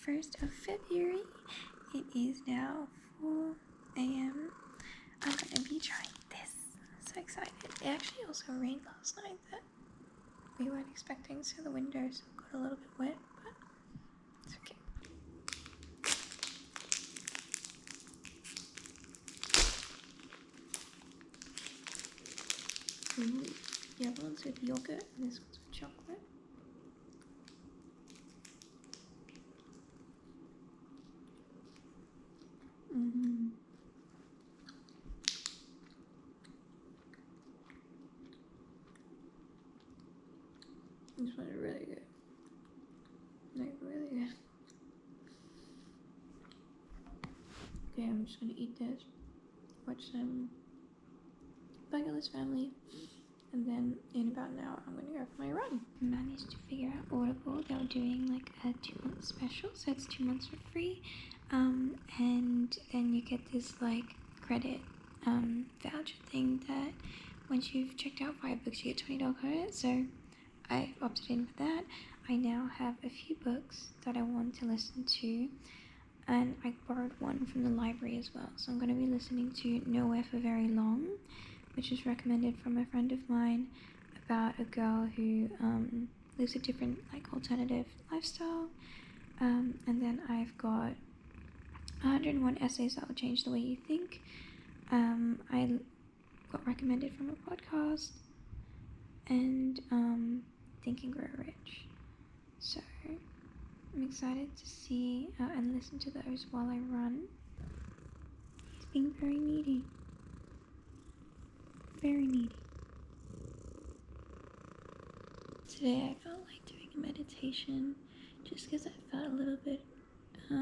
1st of February. It is now 4 a.m. I'm gonna be trying this. So excited. It actually also rained last night that we weren't expecting, so the windows got a little bit wet, but it's okay. Ooh, the other one's with yogurt and this one's with chocolate. This one's really good. Like, really good. Okay, I'm just gonna eat this, watch some Burgerless Family, and then in about an hour I'm gonna go for my run. I managed to figure out Audible. They were doing like a 2-month special, so it's 2 months for free, and then you get this like credit voucher thing that once you've checked out 5 books you get $20 credit. So I opted in for that. I now have a few books that I want to listen to, and I borrowed one from the library as well. So I'm going to be listening to Nowhere for Very Long, which is recommended from a friend of mine, about a girl who lives a different like alternative lifestyle. And then I've got 101 Essays That Will Change the Way You Think. I got recommended from a podcast, and Think and Grow Rich. So I'm excited to see and listen to those while I run. He's being very needy. Very needy. Today I felt like doing a meditation just because I felt a little bit, I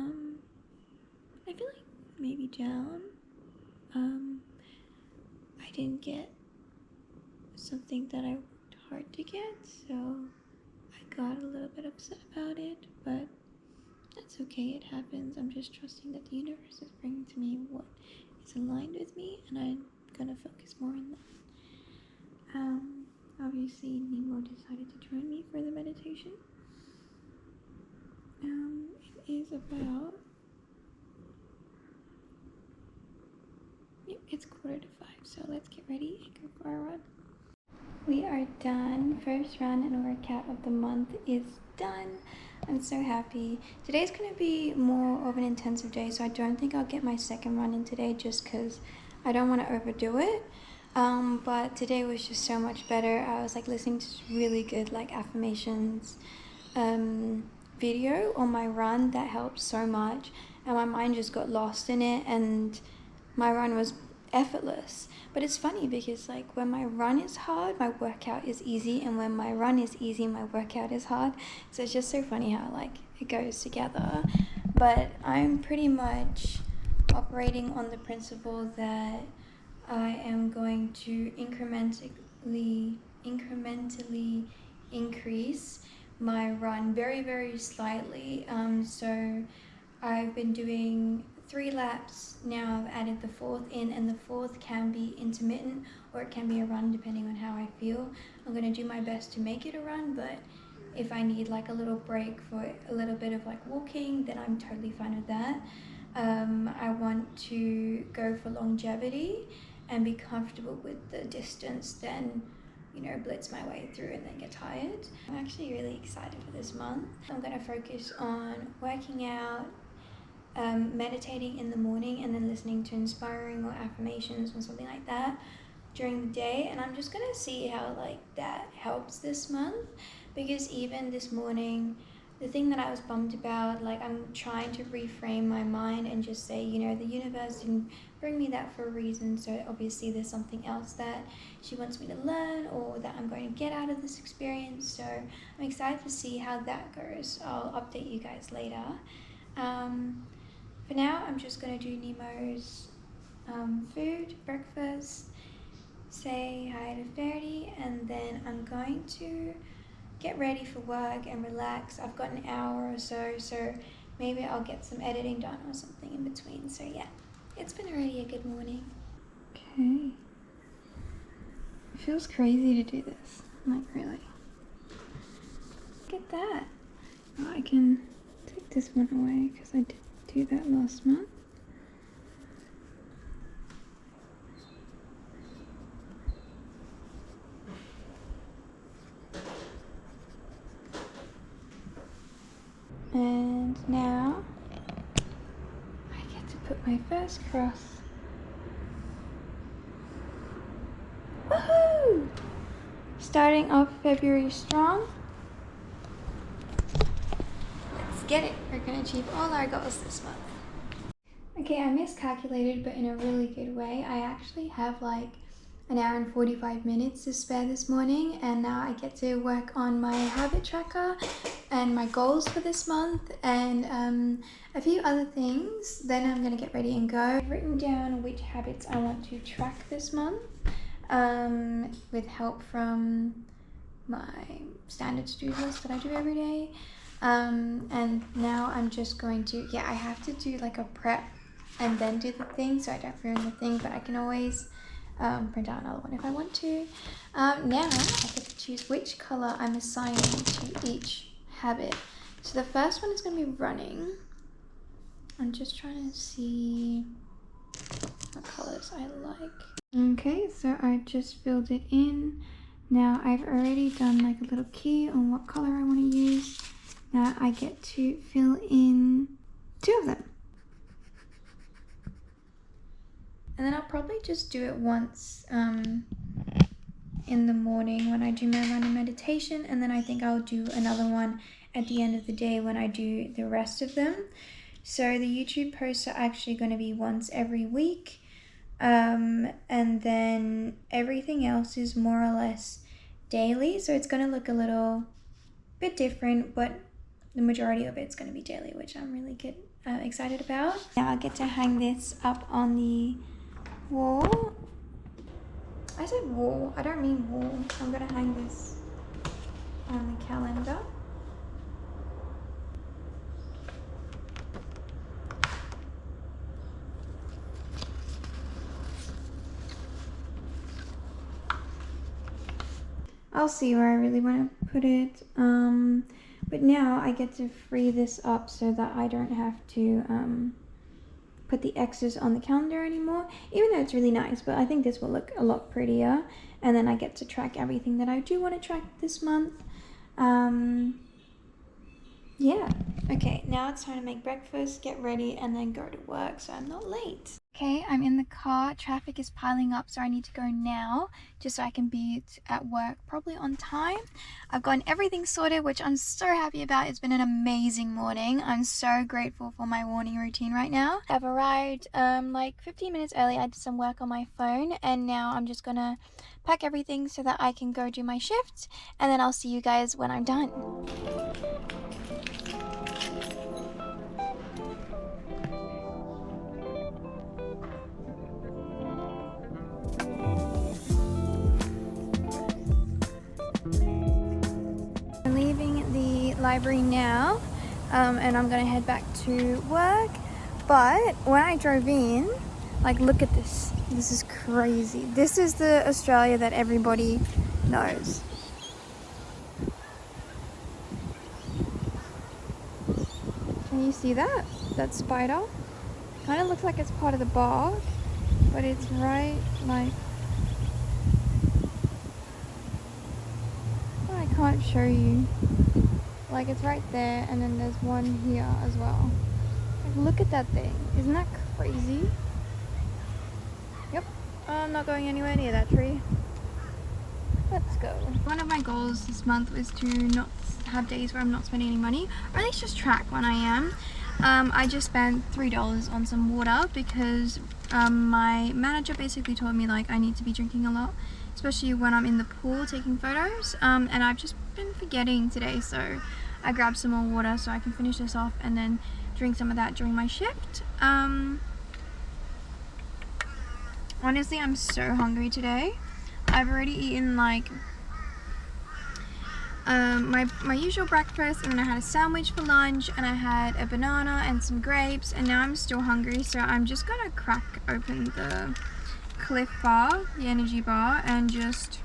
feel like maybe down. I didn't get something that I worked hard to get, so I got a little bit upset about it, but that's okay, it happens. I'm just trusting that the universe is bringing to me what is aligned with me, and I'm gonna focus more on that. Obviously Nemo decided to join me for the meditation. It is about, it's 4:45, so let's get ready and go for our run. We are done. First run and workout of the month is done. I'm so happy. Today's going to be more of an intensive day, so I don't think I'll get my second run in today just because I don't want to overdo it. But today was just so much better. I was like listening to really good like affirmations video on my run that helped so much, and my mind just got lost in it and my run was effortless. But it's funny because like when my run is hard, my workout is easy, and when my run is easy, my workout is hard. So it's just so funny how like it goes together. But I'm pretty much operating on the principle that I am going to incrementally increase my run very, very slightly. So I've been doing 3 laps now. I've added the 4th in, and the 4th can be intermittent or it can be a run depending on how I feel. I'm going to do my best to make it a run, but if I need like a little break for a little bit of like walking, then I'm totally fine with that. I want to go for longevity and be comfortable with the distance, then blitz my way through and then get tired. I'm actually really excited for this month. I'm going to focus on working out, meditating in the morning, and then listening to inspiring or affirmations or something like that during the day, and I'm just gonna see how like that helps this month. Because even this morning, the thing that I was bummed about, like I'm trying to reframe my mind and just say, the universe didn't bring me that for a reason, so obviously there's something else that she wants me to learn or that I'm going to get out of this experience. So I'm excited to see how that goes. I'll update you guys later. For now, I'm just going to do Nemo's food, breakfast, say hi to Verity, and then I'm going to get ready for work and relax. I've got an hour or so maybe I'll get some editing done or something in between. So yeah, it's been already a good morning. Okay. It feels crazy to do this, like really. Look at that. Oh, I can take this one away because I did do that last month. And now I get to put my first cross. Woohoo! Starting off February strong. Let's get it. We're gonna achieve all our goals this month. Okay, I miscalculated, but in a really good way. I actually have like an hour and 45 minutes to spare this morning, and now I get to work on my habit tracker and my goals for this month and a few other things. Then I'm gonna get ready and go. I've written down which habits I want to track this month with help from my standard to-do list that I do every day. And now I'm just going to, I have to do like a prep and then do the thing so I don't ruin the thing, but I can always print out another one if I want to. Now I get to choose which color I'm assigning to each habit. So the first one is going to be running. I'm just trying to see what colors I like. Okay, so I just filled it in. Now I've already done like a little key on what color I want to use. Now I get to fill in 2 of them. And then I'll probably just do it once in the morning when I do my running meditation, and then I think I'll do another one at the end of the day when I do the rest of them. So the YouTube posts are actually going to be once every week, and then everything else is more or less daily. So it's going to look a little bit different, but the majority of it's going to be daily, which I'm really excited about. Now I get to hang this up on the wall. I said wall, I don't mean wall. I'm gonna hang this on the calendar. I'll see where I really want to put it. But now I get to free this up so that I don't have to put the X's on the calendar anymore, even though it's really nice, but I think this will look a lot prettier. And then I get to track everything that I do want to track this month. Yeah. Okay, now it's time to make breakfast, get ready, and then go to work so I'm not late. Okay, I'm in the car. Traffic is piling up, so I need to go now just so I can be at work probably on time. I've gotten everything sorted, which I'm so happy about. It's been an amazing morning. I'm so grateful for my morning routine right now. I've arrived like 15 minutes early. I did some work on my phone, and now I'm just gonna pack everything so that I can go do my shift, and then I'll see you guys when I'm done. I'm leaving the library now, and I'm gonna head back to work. But when I drove in, like, look at this. This is crazy. This is the Australia that everybody knows. Can you see that? That spider? Kind of looks like it's part of the bark, but it's right, like, I can't show you. Like, it's right there, and then there's one here as well. Like, look at that thing. Isn't that crazy? Yep. I'm not going anywhere near that tree. Let's go. One of my goals this month was to not have days where I'm not spending any money, or at least just track when I am. I just spent $3 on some water because my manager basically told me like I need to be drinking a lot, especially when I'm in the pool taking photos, and I've just been forgetting today, so I grabbed some more water so I can finish this off and then drink some of that during my shift. Honestly, I'm so hungry today. I've already eaten like my usual breakfast, and then I had a sandwich for lunch, and I had a banana and some grapes, and now I'm still hungry, so I'm just gonna crack open the Clif bar, the energy bar, and just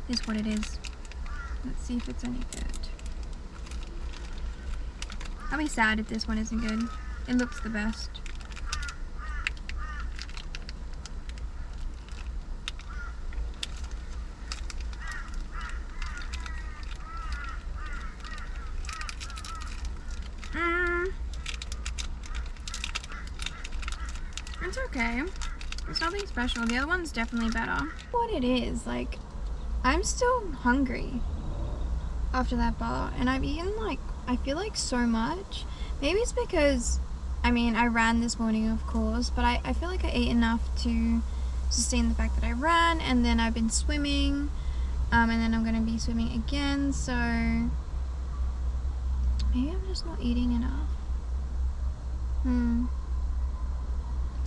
is what it is. Let's see if it's any good. I'll be sad if this one isn't good. It looks the best. It's okay. It's nothing special. The other one's definitely better. What it is, like, I'm still hungry after that bar, and I've eaten, like, I feel like so much. Maybe it's because, I mean, I ran this morning, of course, but I feel like I ate enough to sustain the fact that I ran, and then I've been swimming, and then I'm gonna be swimming again, so maybe I'm just not eating enough.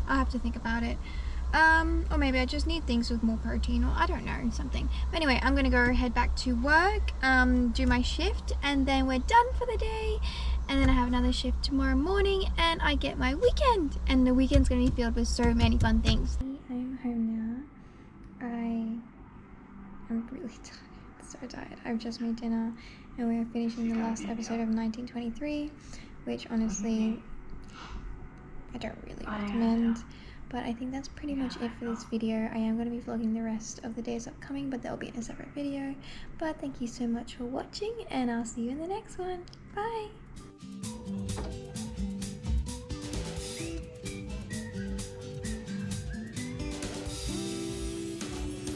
I'll have to think about it. Or maybe I just need things with more protein, or I don't know, something. But anyway, I'm gonna go head back to work, do my shift, and then we're done for the day. And then I have another shift tomorrow morning, and I get my weekend. And the weekend's gonna be filled with so many fun things. I'm home now. I'm really tired, so tired. I've just made dinner, and we are finishing the last episode of 1923, which honestly, I don't really recommend. But I think that's pretty much it for this video. I am going to be vlogging the rest of the days upcoming, but they'll be in a separate video. But thank you so much for watching, and I'll see you in the next one. Bye!